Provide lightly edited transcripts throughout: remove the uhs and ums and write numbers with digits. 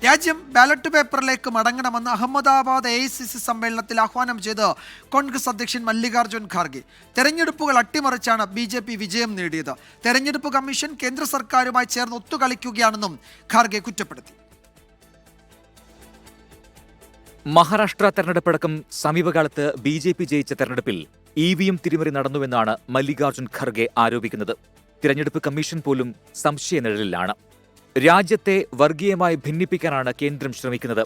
രാജ്യം ബാലറ്റ് പേപ്പറിലേക്ക് മടങ്ങണമെന്ന് അഹമ്മദാബാദ് AICC സമ്മേളനത്തിൽ ആഹ്വാനം ചെയ്ത് കോൺഗ്രസ് അധ്യക്ഷൻ മല്ലികാർജ്ജുൻ ഖാർഗെ. തെരഞ്ഞെടുപ്പുകൾ അട്ടിമറിച്ചാണ് BJP വിജയം നേടിയത്. തെരഞ്ഞെടുപ്പ് കമ്മീഷൻ കേന്ദ്ര സർക്കാരുമായി ചേർന്ന് ഒത്തുകളിക്കുകയാണെന്നും ഖാർഗെ കുറ്റപ്പെടുത്തി. മഹാരാഷ്ട്ര തെരഞ്ഞെടുപ്പടക്കം സമീപകാലത്ത് BJP ജയിച്ച തെരഞ്ഞെടുപ്പിൽ EVM തിരിമറി നടന്നുവെന്നാണ് മല്ലികാർജ്ജുൻ ഖാർഗെ ആരോപിക്കുന്നത്. തിരഞ്ഞെടുപ്പ് കമ്മീഷൻ പോലും സംശയനിഴലിലാണ്. രാജ്യത്തെ വർഗീയമായി ഭിന്നിപ്പിക്കാനാണ് കേന്ദ്രം ശ്രമിക്കുന്നത്.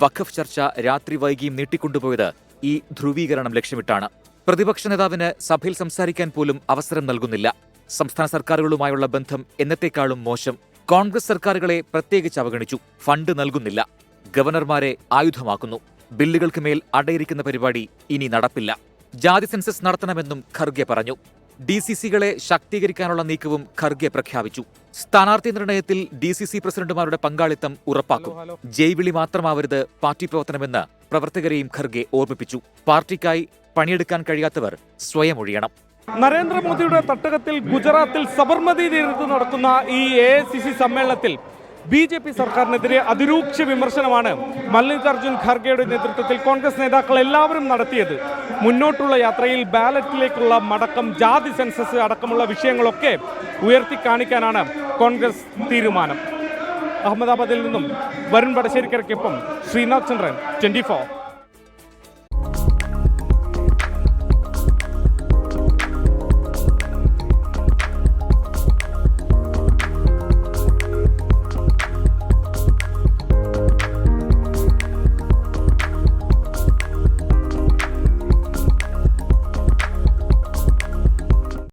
വഖഫ് ചർച്ച രാത്രി വൈകിയും നീട്ടിക്കൊണ്ടുപോയത് ഈ ധ്രുവീകരണം ലക്ഷ്യമിട്ടാണ്. പ്രതിപക്ഷ നേതാവിന് സഭയിൽ സംസാരിക്കാൻ പോലും അവസരം നൽകുന്നില്ല. സംസ്ഥാന സർക്കാരുകളുമായുള്ള ബന്ധം എന്നത്തെക്കാളും മോശം. കോൺഗ്രസ് സർക്കാരുകളെ പ്രത്യേകിച്ച് അവഗണിച്ചു. ഫണ്ട് നൽകുന്നില്ല. ഗവർണർമാരെ ആയുധമാക്കുന്നു. ബില്ലുകൾക്ക് മേൽ അടയിരിക്കുന്ന പരിപാടി ഇനി നടപ്പില്ല. ജാതി സെൻസസ് നടത്തണമെന്നും ഖർഗെ പറഞ്ഞു. DCCകളെ ശാക്തീകരിക്കാനുള്ള നീക്കവും ഖർഗെ പ്രഖ്യാപിച്ചു. സ്ഥാനാർത്ഥി നിർണയത്തിൽ DCC പ്രസിഡന്റുമാരുടെ പങ്കാളിത്തം ഉറപ്പാക്കും. ജയ്വിളി മാത്രമാവരുത് പാർട്ടി പ്രവർത്തനമെന്ന് പ്രവർത്തകരെയും ഖർഗെ ഓർമ്മിപ്പിച്ചു. പാർട്ടിക്കായി പണിയെടുക്കാൻ കഴിയാത്തവർ സ്വയം ഒഴിയണം. നരേന്ദ്രമോദിയുടെ തട്ടകത്തിൽ ഗുജറാത്തിൽ സബർമതി തീരത്ത് നടക്കുന്ന ഈ AICC സമ്മേളനത്തിൽ BJP സർക്കാരിനെതിരെ അതിരൂക്ഷ വിമർശനമാണ് മല്ലികാർജ്ജുൻ ഖാർഗെയുടെ നേതൃത്വത്തിൽ കോൺഗ്രസ് നേതാക്കൾ എല്ലാവരും നടത്തിയത്. മുന്നോട്ടുള്ള യാത്രയിൽ ബാലറ്റിലേക്കുള്ള മടക്കം, ജാതി സെൻസസ് അടക്കമുള്ള വിഷയങ്ങളൊക്കെ ഉയർത്തിക്കാണിക്കാനാണ് കോൺഗ്രസ് തീരുമാനം. അഹമ്മദാബാദിൽ നിന്നും വരുൺ വടശ്ശേരിക്കരയ്ക്കൊപ്പം ശ്രീനാഥ് ചന്ദ്രൻ, 24.